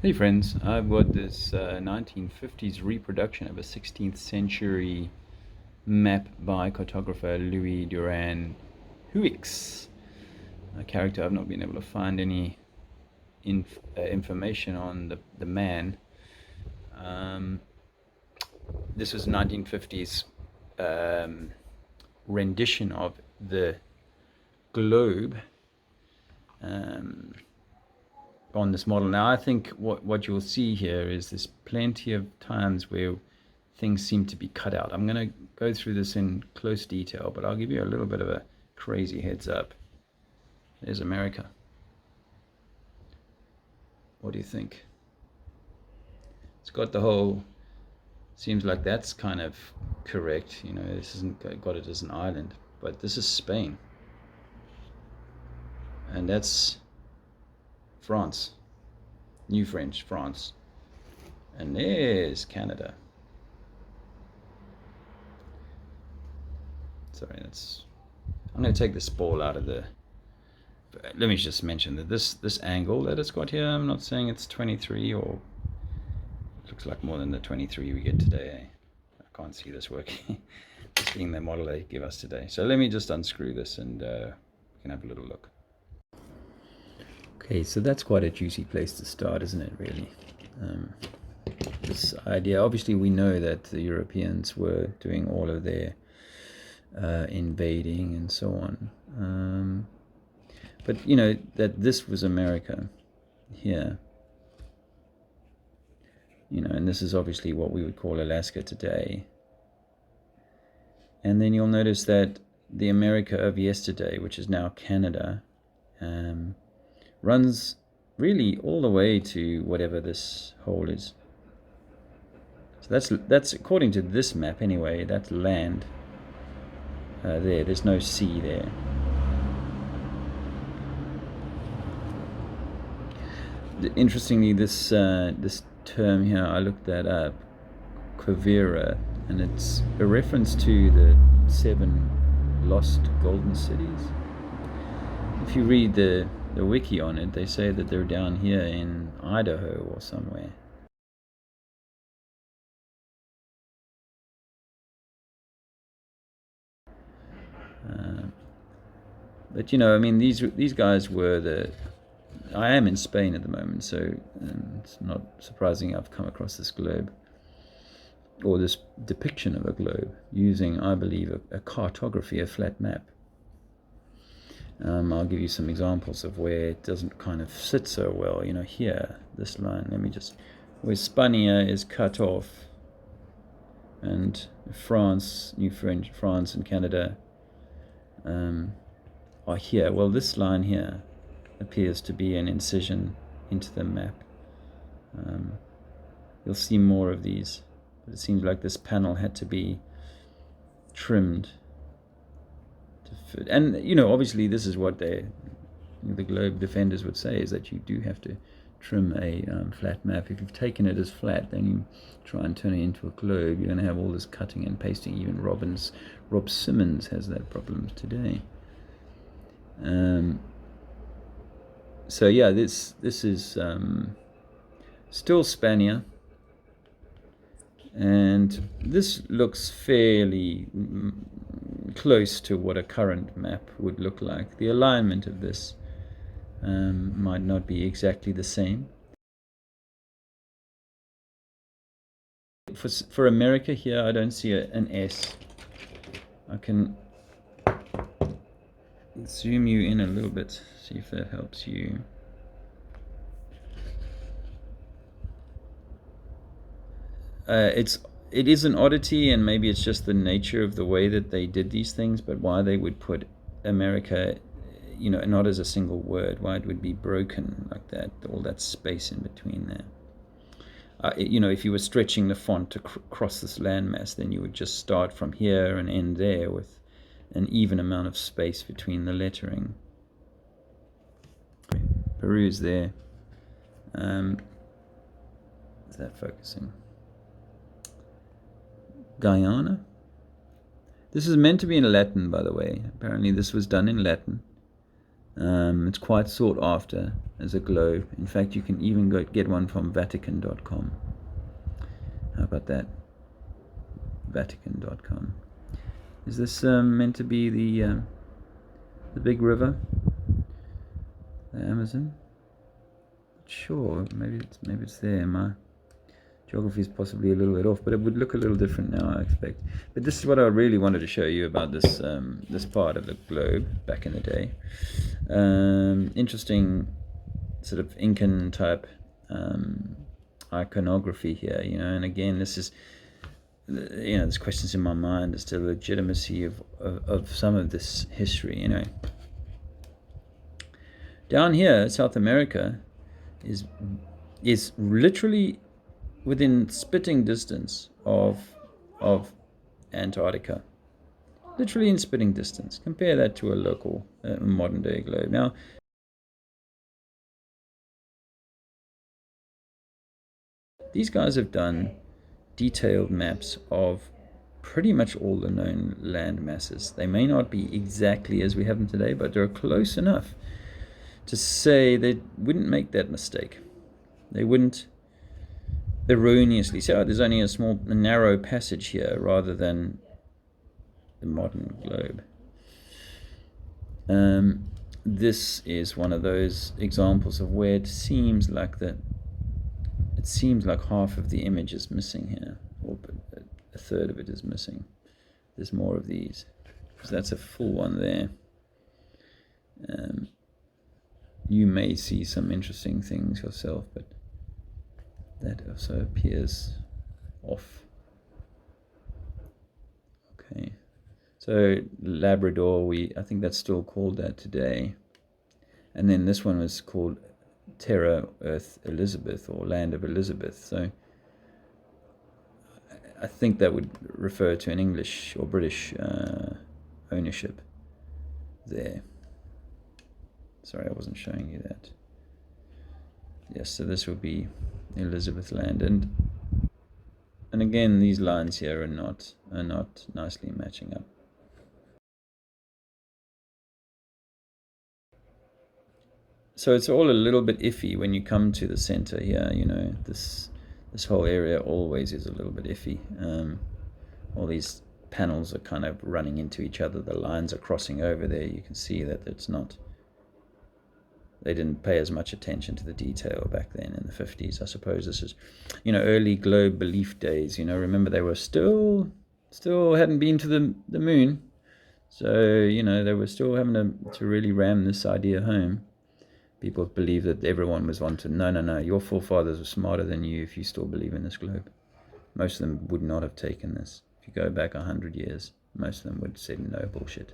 Hey friends, I've got this 1950s reproduction of a 16th century map by cartographer Louis Durand Huix, a character I've not been able to find any information on the man. Um, this was 1950s rendition of the globe um, on this model. Now, I think what you'll see here is there's plenty of times where things seem to be cut out. I'm going to go through this in close detail, but I'll give you a little bit of a crazy heads up. There's America. What do you think? It's got the whole, seems like that's kind of correct. You know, this isn't got it as an island, but this is Spain. And that's France, New French France, and there's Canada. Sorry, I'm going to take this ball out of the. Let me just mention that this angle that it's got here, I'm not saying it's 23 or it looks like more than the 23 we get today. I can't see this working. This being the model they give us today. So let me just unscrew this and we can have a little look. Okay, so that's quite a juicy place to start, isn't it, really? This idea, obviously we know that the Europeans were doing all of their invading and so on. But, you know, that this was America here. You know, and this is obviously what we would call Alaska today. And then you'll notice that the America of yesterday, which is now Canada, runs really all the way to whatever this hole is. So that's according to this map anyway. That's land. There's no sea there. Interestingly, this term here, I looked that up, Quivira, and it's a reference to the 7 lost golden cities. If you read the wiki on it, they say that they're down here in Idaho or somewhere. But you know, I mean, these guys were the. I am in Spain at the moment, so it's not surprising I've come across this globe, or this depiction of a globe, using, I believe, a cartography, a flat map. I'll give you some examples of where it doesn't kind of sit so well. You know, here, this line, where Spania is cut off, and France, New French, France and Canada are here. Well, this line here appears to be an incision into the map. You'll see more of these, but it seems like this panel had to be trimmed to fit. And you know, obviously this is what the globe defenders would say, is that you do have to trim a flat map. If you've taken it as flat, then you try and turn it into a globe, you're going to have all this cutting and pasting. Even Rob Simmons has that problem today. So yeah, this is still Spania, and this looks fairly close to what a current map would look like. The alignment of this might not be exactly the same. For America here, I don't see an S. I can zoom you in a little bit, see if that helps you. It is an oddity, and maybe it's just the nature of the way that they did these things, but why they would put America, you know, not as a single word, why it would be broken like that, all that space in between there. You know, if you were stretching the font to cross this landmass, then you would just start from here and end there with an even amount of space between the lettering. Peru's there. Is that focusing? Guyana. This is meant to be in Latin, by the way. Apparently this was done in Latin. It's quite sought after as a globe. In fact, you can even get one from Vatican.com. How about that? Vatican.com. Is this meant to be the big river, the Amazon? Sure, maybe it's there. My geography is possibly a little bit off, but it would look a little different now, I expect. But this is what I really wanted to show you about this this part of the globe back in the day. Interesting sort of Incan type iconography here, you know. And again, this is, you know, there's questions in my mind as to the legitimacy of some of this history, you know. Down here, South America is literally within spitting distance of Antarctica. Literally in spitting distance. Compare that to a local modern day globe. Now, these guys have done detailed maps of pretty much all the known land masses. They may not be exactly as we have them today, but they're close enough to say they wouldn't make that mistake. They wouldn't erroneously say, oh, there's only a narrow passage here, rather than the modern globe. This is one of those examples of where it seems like half of the image is missing here, or a third of it is missing. There's more of these, because that's a full one there. You may see some interesting things yourself, but that also appears off. Okay, so Labrador, I think that's still called that today. And then this one was called Terra Earth Elizabeth, or Land of Elizabeth. So I think that would refer to an English or British ownership there. Sorry, I wasn't showing you that. Yes, so this will be Elizabeth Land, and again, these lines here are not nicely matching up. So it's all a little bit iffy when you come to the center here. You know, this whole area always is a little bit iffy. All these panels are kind of running into each other. The lines are crossing over there. You can see that it's not. They didn't pay as much attention to the detail back then in the 50s. I suppose this is, you know, early globe belief days. You know, remember they were still hadn't been to the moon, so you know they were still having to really ram this idea home. People believe that everyone was wanted. No, your forefathers were smarter than you if you still believe in this globe. Most of them would not have taken this. If you go back 100 years, most of them would have said no, bullshit.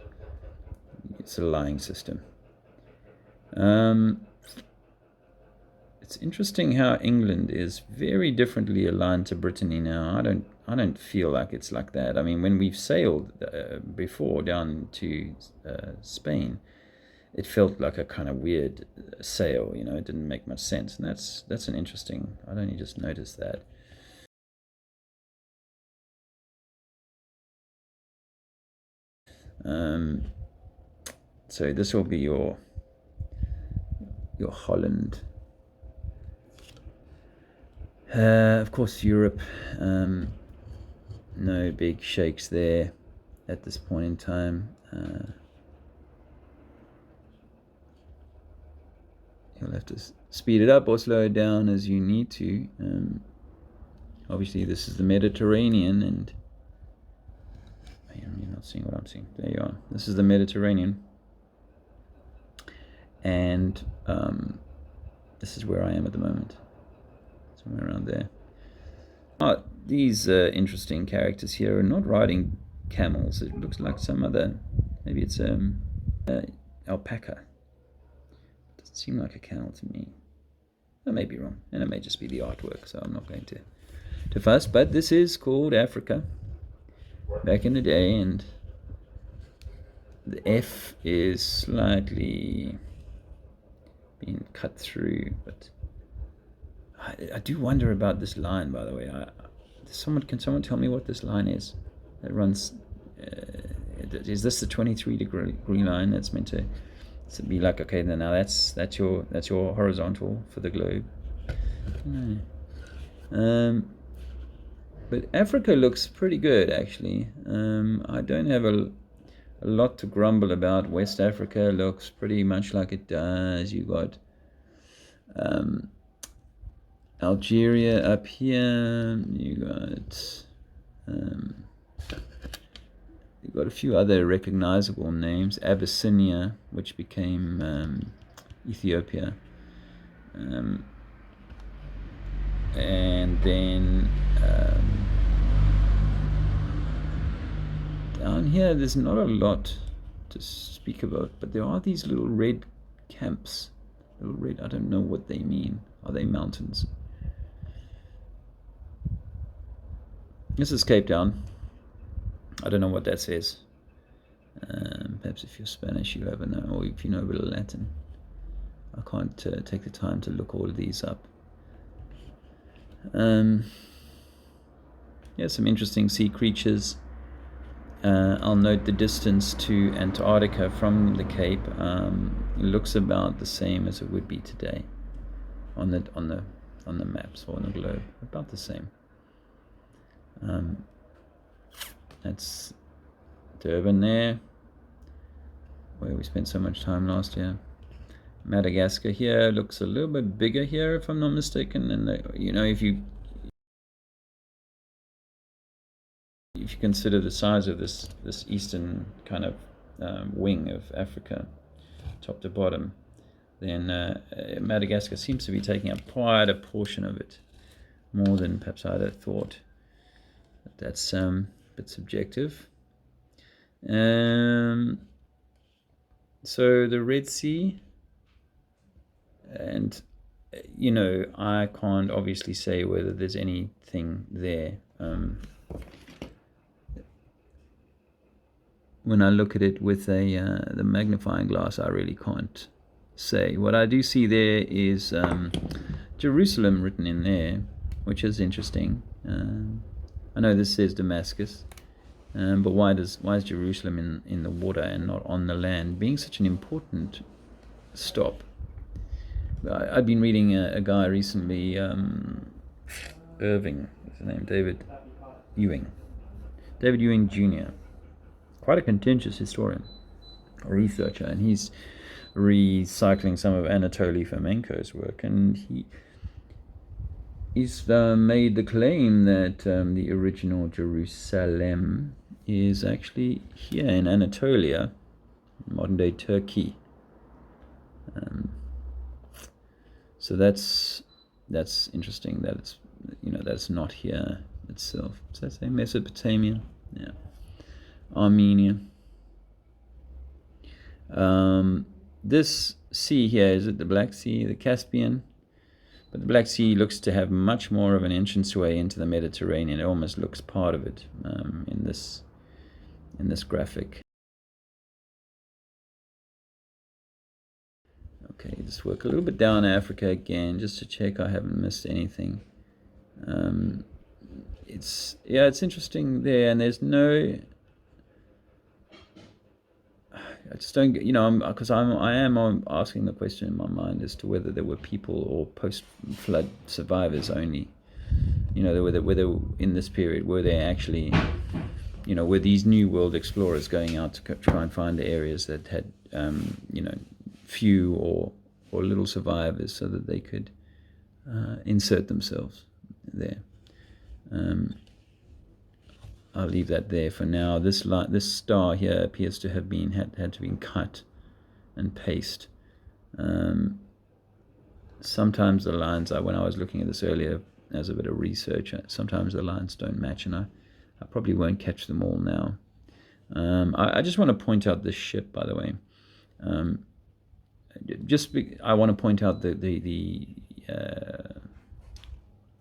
It's a lying system. It's interesting how England is very differently aligned to Brittany now. I don't feel like it's like that. I mean, when we've sailed before down to Spain, it felt like a kind of weird sail. You know, it didn't make much sense, and that's an interesting. I'd only just noticed that. So this will be your Holland. Of course, Europe. No big shakes there at this point in time. You'll have to speed it up or slow it down as you need to. Obviously, this is the Mediterranean, and you're not seeing what I'm seeing. There you are. This is the Mediterranean. And this is where I am at the moment, somewhere around there. Oh, these interesting characters here are not riding camels. It looks like some other, maybe it's alpaca. Doesn't seem like a camel to me. I may be wrong, and it may just be the artwork, so I'm not going to fuss. But this is called Africa back in the day, and the F is slightly being cut through, but I do wonder about this line, by the way. Can someone tell me what this line is that runs? Is this the 23-degree line that's meant to So be like, okay, then now that's your horizontal for the globe. But Africa looks pretty good, actually. I don't have a lot to grumble about. West Africa looks pretty much like it does. You got Algeria up here. You got a few other recognizable names. Abyssinia, which became Ethiopia. And then down here, there's not a lot to speak about, but there are these little red camps. Little red, I don't know what they mean. Are they mountains? This is Cape Town. I don't know what that says. Perhaps if you're Spanish, you ever know, or if you know a bit of Latin. I can't take the time to look all of these up. Yeah, some interesting sea creatures. I'll note the distance to Antarctica from the Cape. It looks about the same as it would be today on the maps or on the globe. About the same. That's Durban there, where we spent so much time last year. Madagascar here looks a little bit bigger here, if I'm not mistaken. And if you consider the size of this eastern kind of wing of Africa, top to bottom, then Madagascar seems to be taking up quite a portion of it, more than perhaps I'd have thought. But that's a bit subjective. So the Red Sea, and I can't obviously say whether there's anything there. When I look at it with the magnifying glass, I really can't say. What I do see there is Jerusalem written in there, which is interesting. I know this says Damascus, but why is Jerusalem in the water and not on the land, being such an important stop? I've been reading a guy recently, Irving, what's his name? David Ewing Jr., quite a contentious historian or researcher, and he's recycling some of Anatoly Fomenko's work, and he's made the claim that the original Jerusalem is actually here in Anatolia, modern-day Turkey. So that's interesting that it's that's not here itself. Does that say Mesopotamia? Yeah. Armenia. This sea here, is it the Black Sea, the Caspian? But the Black Sea looks to have much more of an entranceway into the Mediterranean. It almost looks part of it in this graphic. Okay, just work a little bit down Africa again, just to check I haven't missed anything. It's interesting there, and there's no. I just don't get, because I am asking the question in my mind as to whether there were people or post-flood survivors only. Whether in this period were they actually, were these New World explorers going out to try and find the areas that had, few or little survivors, so that they could insert themselves there. I'll leave that there for now. This star here appears to have had to be cut and pasted. Sometimes the lines, when I was looking at this earlier as a bit of research, sometimes the lines don't match, and I probably won't catch them all now. I just want to point out this ship, by the way. I want to point out the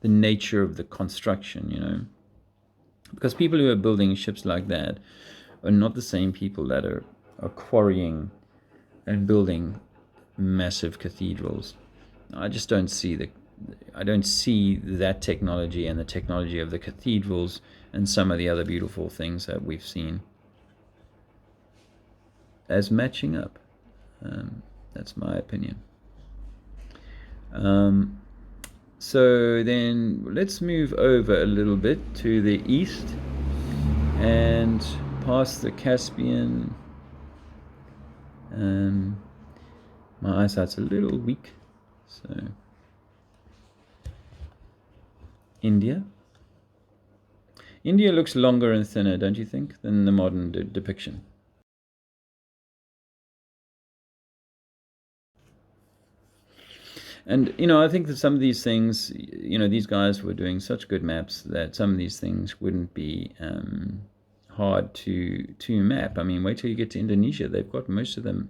nature of the construction, because people who are building ships like that are not the same people that are quarrying and building massive cathedrals. I just don't see that technology and the technology of the cathedrals and some of the other beautiful things that we've seen as matching up. That's my opinion. So then let's move over a little bit to the east and past the Caspian. My eyesight's a little weak, so India. India looks longer and thinner, don't you think, than the modern depiction? And, I think that some of these things, these guys were doing such good maps that some of these things wouldn't be hard to map. I mean, wait till you get to Indonesia. They've got most of them.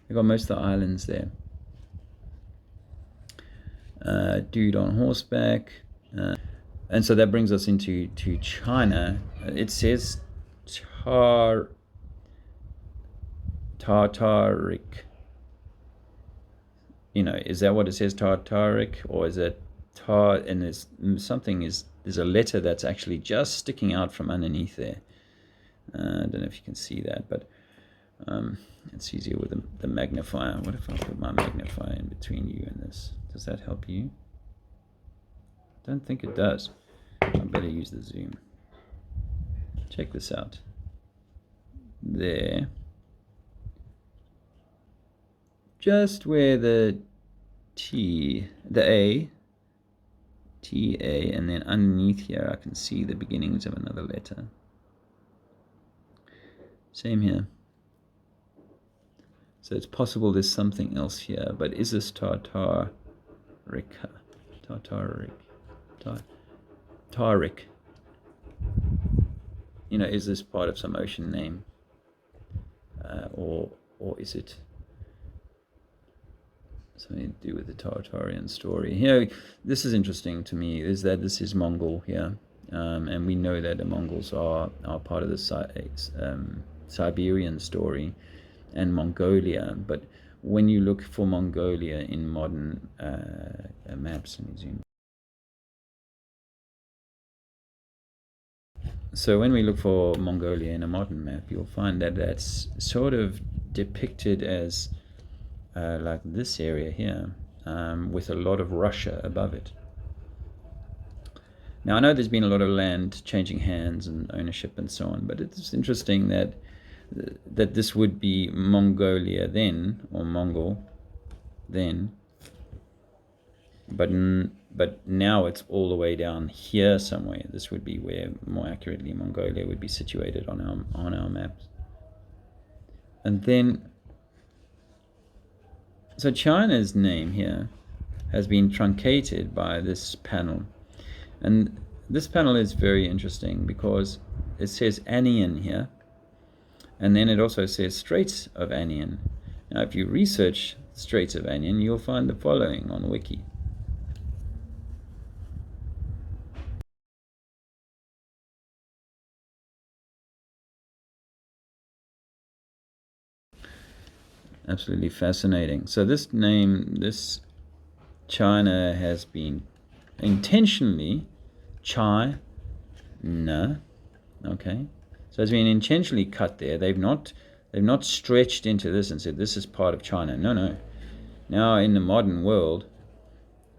They've got most of the islands there. Dude on horseback. And so that brings us into China. It says Tartaric. Is that what it says, Tartaric, or is it tar? And there's a letter that's actually just sticking out from underneath there. I don't know if you can see that, but it's easier with the magnifier. What if I put my magnifier in between you and this? Does that help you? Don't think it does. I better use the zoom. Check this out. There. Just where the A, T-A, and then underneath here I can see the beginnings of another letter. Same here. So it's possible there's something else here, but is this Tartaric? Is this part of some ocean name? Or is it something to do with the Tartarian story? This is interesting to me, is that this is Mongol here. And we know that the Mongols are part of the Siberian story and Mongolia. But when you look for Mongolia in modern maps, let me zoom. So when we look for Mongolia in a modern map, you'll find that that's sort of depicted as like this area here, with a lot of Russia above it. Now, I know there's been a lot of land changing hands and ownership and so on, but it's interesting that this would be Mongolia then, or Mongol then, but now it's all the way down here somewhere. This would be where, more accurately, Mongolia would be situated on our maps. And then, so China's name here has been truncated by this panel. And this panel is very interesting because it says Anian here, and then it also says Straits of Anian. Now, if you research Straits of Anian, you'll find the following on Wiki. Absolutely fascinating. So this China has been intentionally China, okay? So it's been intentionally cut there. They've not stretched into this and said this is part of China. No. Now in the modern world,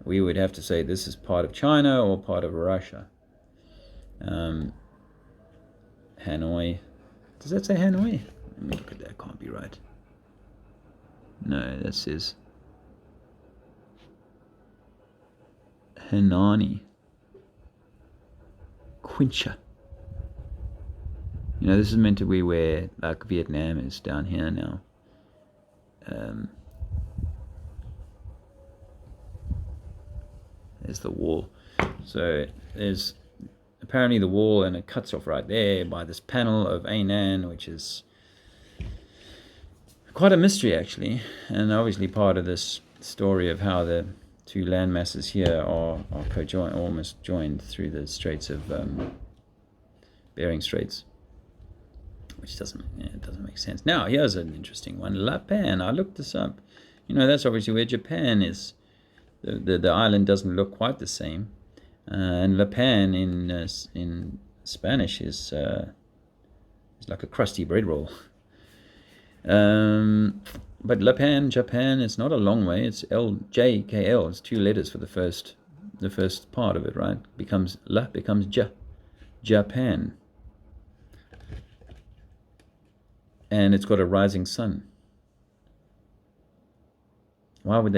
we would have to say this is part of China or part of Russia. Hanoi. Does that say Hanoi? Let me look at that. Can't be right. No, that says Hanani. Quincha. This is meant to be where, like, Vietnam is down here now. There's the wall. So there's apparently the wall, and it cuts off right there by this panel of Ainan, which is quite a mystery, actually, and obviously part of this story of how the two land masses here are co-joined, almost joined through the Straits of Bering Straits, which doesn't make sense. Now, here's an interesting one. Lapan. I looked this up. That's obviously where Japan is. The island doesn't look quite the same, and Lapan in Spanish is like a crusty bread roll. But Japan, it's not a long way. It's LJKL. It's 2 letters for the first part of it, right? Becomes Japan. And it's got a rising sun. Why were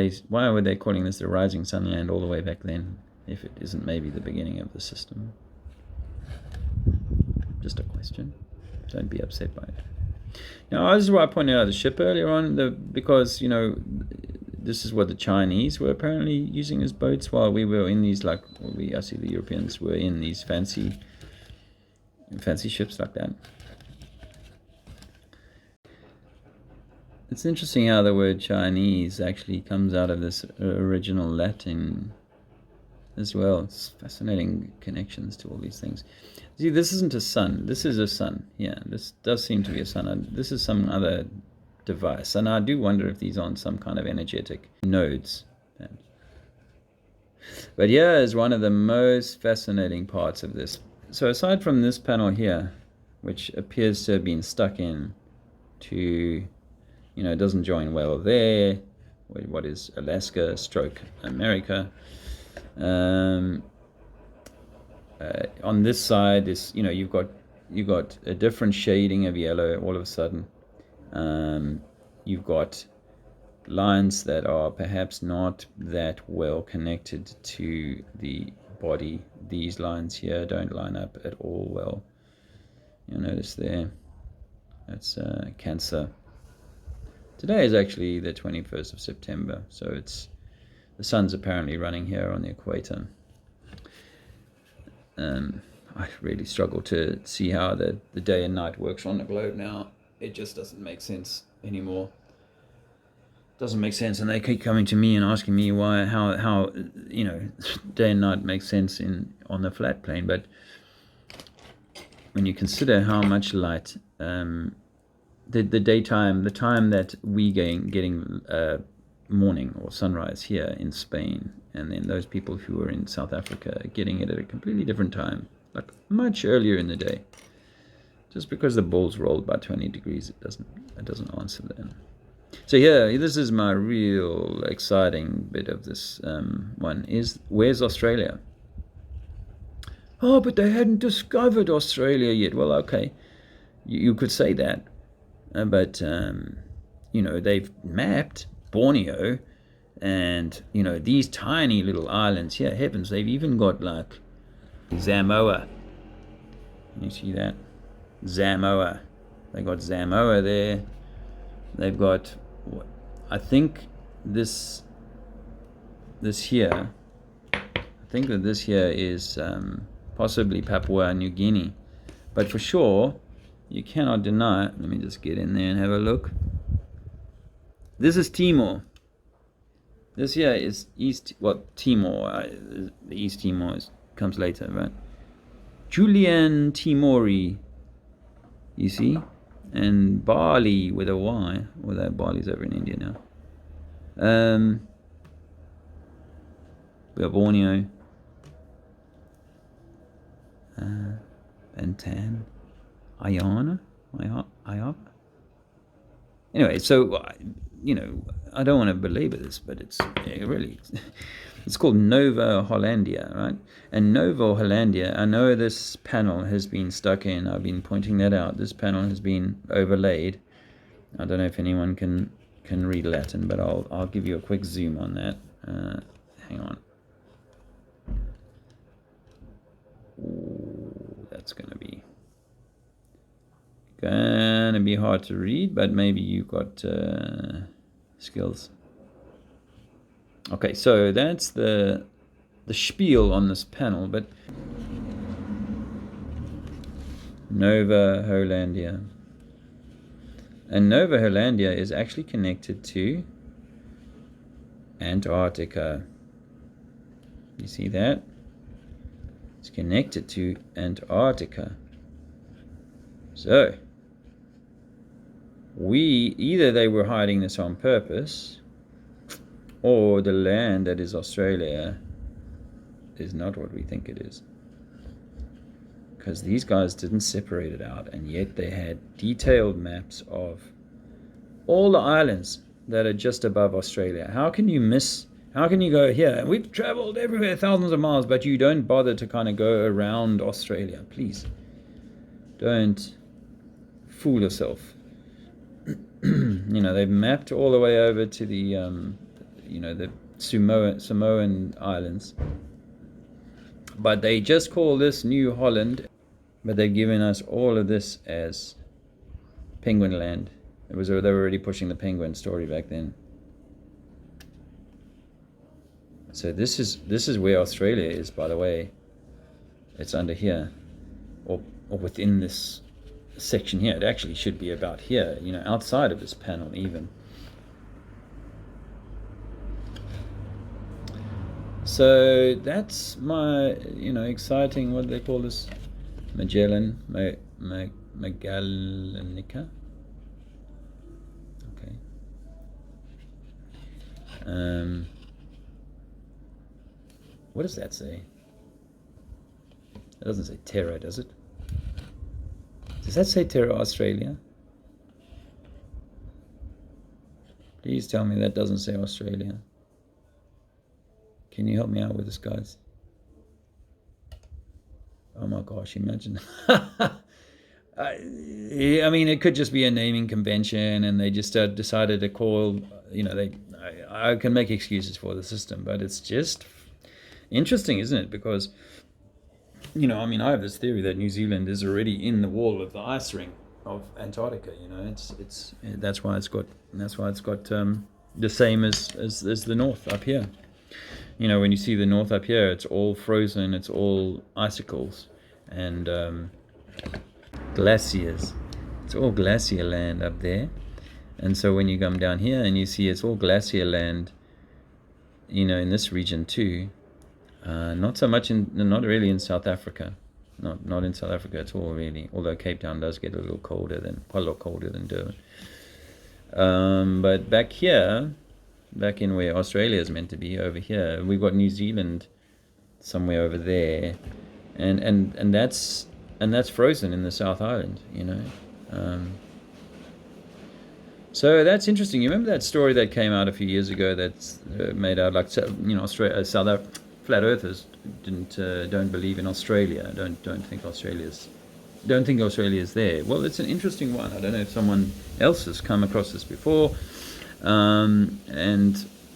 they calling this the rising sun land all the way back then, if it isn't maybe the beginning of the system? Just a question. Don't be upset by it. Now, this is why I pointed out the ship earlier on, because, this is what the Chinese were apparently using as boats, while we were in these, I see the Europeans were in these fancy ships like that. It's interesting how the word Chinese actually comes out of this original Latin as well. It's fascinating connections to all these things. See, this isn't a sun. This is a sun. Yeah, this does seem to be a sun. This is some other device. And I do wonder if these aren't some kind of energetic nodes. But here is one of the most fascinating parts of this. So aside from this panel here, which appears to have been stuck in to, it doesn't join well there, what is Alaska stroke America. On this side is, you've got a different shading of yellow all of a sudden. You've got lines that are perhaps not that well connected to the body. These lines here don't line up at all well. You'll notice there, that's Cancer. Today is actually the 21st of September, so the sun's apparently running here on the equator. I really struggle to see how the day and night works on the globe now. It just doesn't make sense anymore. Doesn't make sense, and they keep coming to me and asking me how day and night makes sense on the flat plane. But when you consider how much light, the daytime, the time that we getting morning or sunrise here in Spain, and then those people who are in South Africa getting it at a completely different time, like much earlier in the day. Just because the bulls rolled by 20 degrees, it doesn't answer them. So here, this is my real exciting bit of this one, is where's Australia? Oh, but they hadn't discovered Australia yet. Well, okay, you could say that, but they've mapped Borneo, and these tiny little islands here. Heavens, they've even got like Samoa. You see that? Samoa. They got Samoa there. They've got, I think this here. I think that this here is possibly Papua New Guinea, but for sure, you cannot deny. Let me just get in there and have a look. This is Timor. This here is Timor. The East Timor comes later, right? Julian Timori, you see? And Bali with a Y, although Bali's over in India now. We have Borneo. Bantan. Ayana? Ayab? Anyway, so, I don't want to belabor this, but it's called Nova Hollandia, right? And Nova Hollandia, I know this panel has been stuck in. I've been pointing that out. This panel has been overlaid. I don't know if anyone can read Latin, but I'll give you a quick zoom on that. Hang on. Ooh, that's gonna be hard to read, but maybe you've got skills. Okay, so that's the spiel on this panel, but Nova Hollandia. And Nova Hollandia is actually connected to Antarctica. You see that? It's connected to Antarctica. So, either they were hiding this on purpose, or the land that is Australia is not what we think it is. Because these guys didn't separate it out, and yet they had detailed maps of all the islands. that are just above Australia. How can you miss? How can you go here? We've traveled everywhere, thousands of miles, but you don't bother to kind of go around Australia. Please don't fool yourself. They've mapped all the way over to the, the Samoan Islands, but they just call this New Holland, but they've given us all of this as Penguin Land. They were already pushing the penguin story back then. So this is where Australia is, by the way. It's under here, or within this section here. It actually should be about here, outside of this panel even. So that's my, exciting, what do they call this? Magellanica. Okay. What does that say? It doesn't say Terra, does it? Does that say Terra Australia? Please tell me that doesn't say Australia. Can you help me out with this, guys? Oh my gosh, imagine. I mean, it could just be a naming convention, and they just decided to call, I can make excuses for the system, but it's just interesting, isn't it? Because, I have this theory that New Zealand is already in the wall of the ice ring of Antarctica. That's why it's got the same as the north up here. When you see the north up here, it's all frozen, it's all icicles and glaciers. It's all glacier land up there. And so when you come down here and you see it's all glacier land, in this region too, not really in South Africa. Not in South Africa at all, really. Although Cape Town does get quite a lot colder than Durban. But back here, back in where Australia is meant to be, over here, we've got New Zealand somewhere over there, and that's frozen in the South Island, So that's interesting. You remember that story that came out a few years ago that's made out like, Australia, flat earthers don't believe in Australia. Don't think Australia's there. Well, it's an interesting one. I don't know if someone else has come across this before. And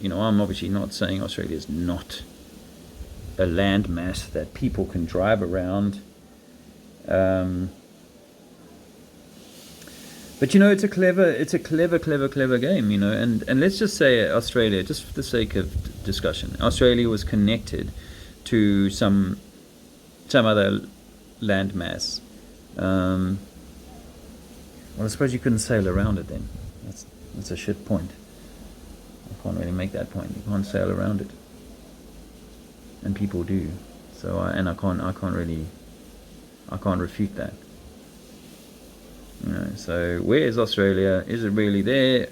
I'm obviously not saying Australia is not a landmass that people can drive around. But it's a clever game, and let's just say Australia, just for the sake of discussion, Australia was connected to some other landmass. Well, I suppose you couldn't sail around it then. That's a shit point. I can't really make that point. You can't sail around it, and people do. So I can't refute that. So where is Australia? Is it really there?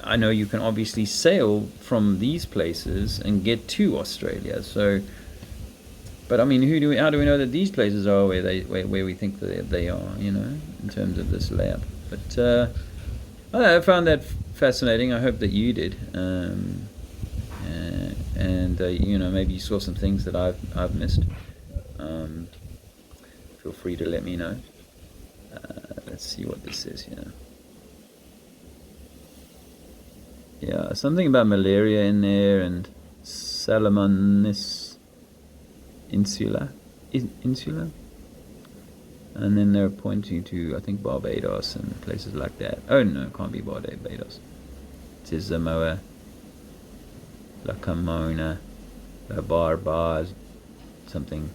I know you can obviously sail from these places and get to Australia. So, but I mean, how do we know that these places are where we think that they are? In terms of this lab. But I found that fascinating. I hope that you did. Maybe you saw some things that I've missed. Feel free to let me know. Let's see what this is here. Yeah, something about malaria in there, and Salmonis insula. And then they're pointing to, I think, Barbados and places like that. Oh no, it can't be Barbados. It is Samoa, La Camona, La Barbars, something.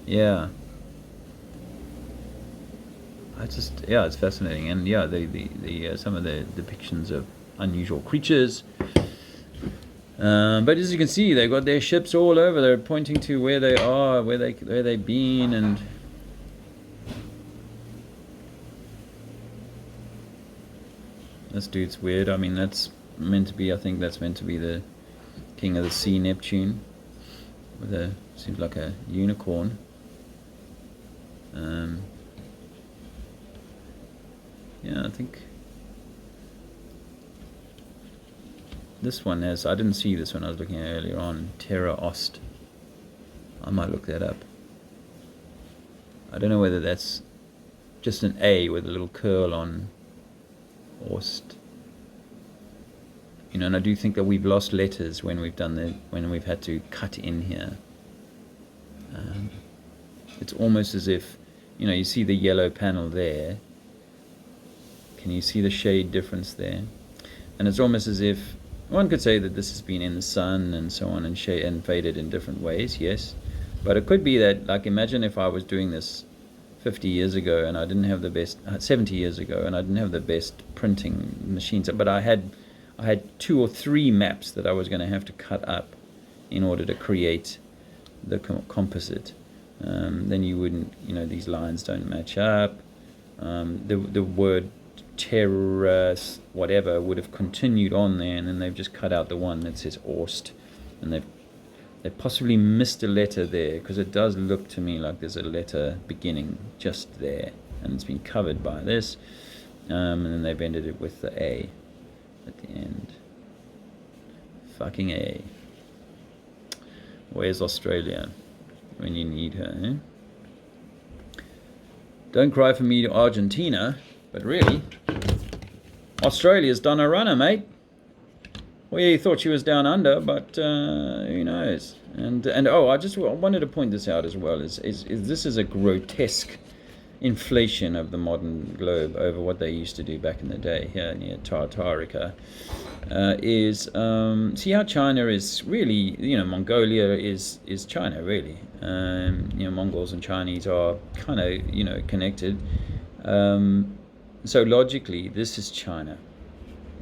Yeah. It's fascinating, and the some of the depictions of unusual creatures. But as you can see, they've got their ships all over. They're pointing to where they are, where they've been, and this dude's weird. I mean, that's meant to be the king of the sea, Neptune, with seems like a unicorn. Yeah, I think this one has, I didn't see this one I was looking at earlier on, Terra Ost. I might look that up. I don't know whether that's just an A with a little curl on Ost. You know, and I do think that we've lost letters when we've done when we've had to cut in here. It's almost as if, you know, you see the yellow panel there. Can you see the shade difference there? And it's almost as if one could say that this has been in the sun and so on, and faded in different ways, yes. But it could be that, like, imagine if I was doing this 50 years ago and I didn't have the best, 70 years ago, and I didn't have the best printing machines, but I had 2 or 3 maps that I was going to have to cut up in order to create the composite. Then you wouldn't, you know, these lines don't match up. The word terrace whatever would have continued on there, and then they've just cut out the one that says Orst, and they've possibly missed a letter there, because it does look to me like there's a letter beginning just there, and it's been covered by this, and then they've ended it with the A at the end. Fucking A. Where's Australia when you need her, eh? Don't cry for me to Argentina, but really, Australia's done a runner, mate. Well, yeah, you thought she was down under, but who knows? And oh, I wanted to point this out as well. Is this is a grotesque inflation of the modern globe over what they used to do back in the day here near Tartarica. See how China is really, you know, Mongolia is China really. You know, Mongols and Chinese are kind of, you know, connected. So logically, this is China.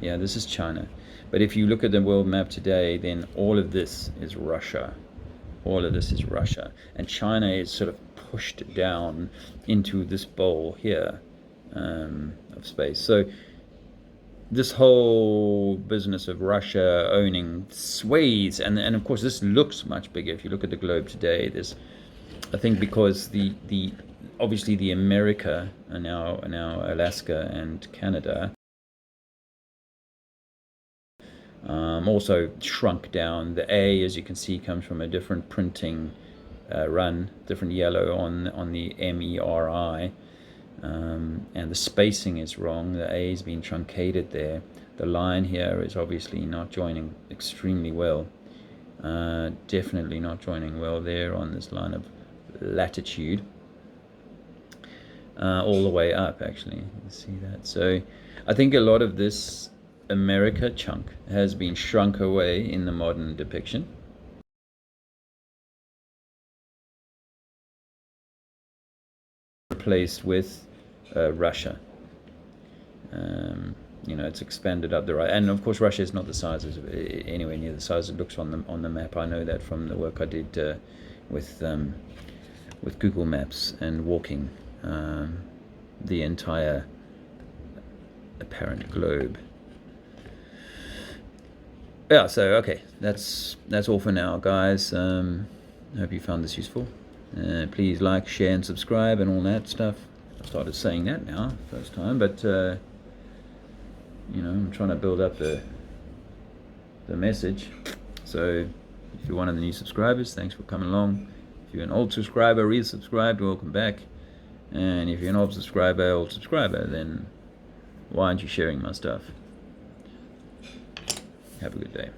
Yeah, this is China. But if you look at the world map today, then all of this is Russia. All of this is Russia. And China is sort of pushed down into this bowl here of space. So this whole business of Russia owning swathes, and of course this looks much bigger if you look at the globe today. There's, I think, because the obviously the America and now Alaska and Canada also shrunk down. The A, as you can see, comes from a different printing run, different yellow on the MERI, and the spacing is wrong. The A has been truncated there. The line here is obviously not joining extremely well. Definitely not joining well there on this line of latitude. All the way up, actually. You can see that. So I think a lot of this America chunk has been shrunk away in the modern depiction. Replaced with Russia. You know, it's expanded up the right, and of course Russia is not the size of anywhere near the size it looks on the map. I know that from the work I did with Google Maps and walking the entire apparent globe. Yeah, so okay, that's all for now, guys. I hope you found this useful. Please like, share, and subscribe, and all that stuff. I started saying that now, first time, but you know, I'm trying to build up the message. So if you're one of the new subscribers, thanks for coming along. If you're an old subscriber, resubscribed, welcome back. And if you're an old subscriber, then why aren't you sharing my stuff? Have a good day.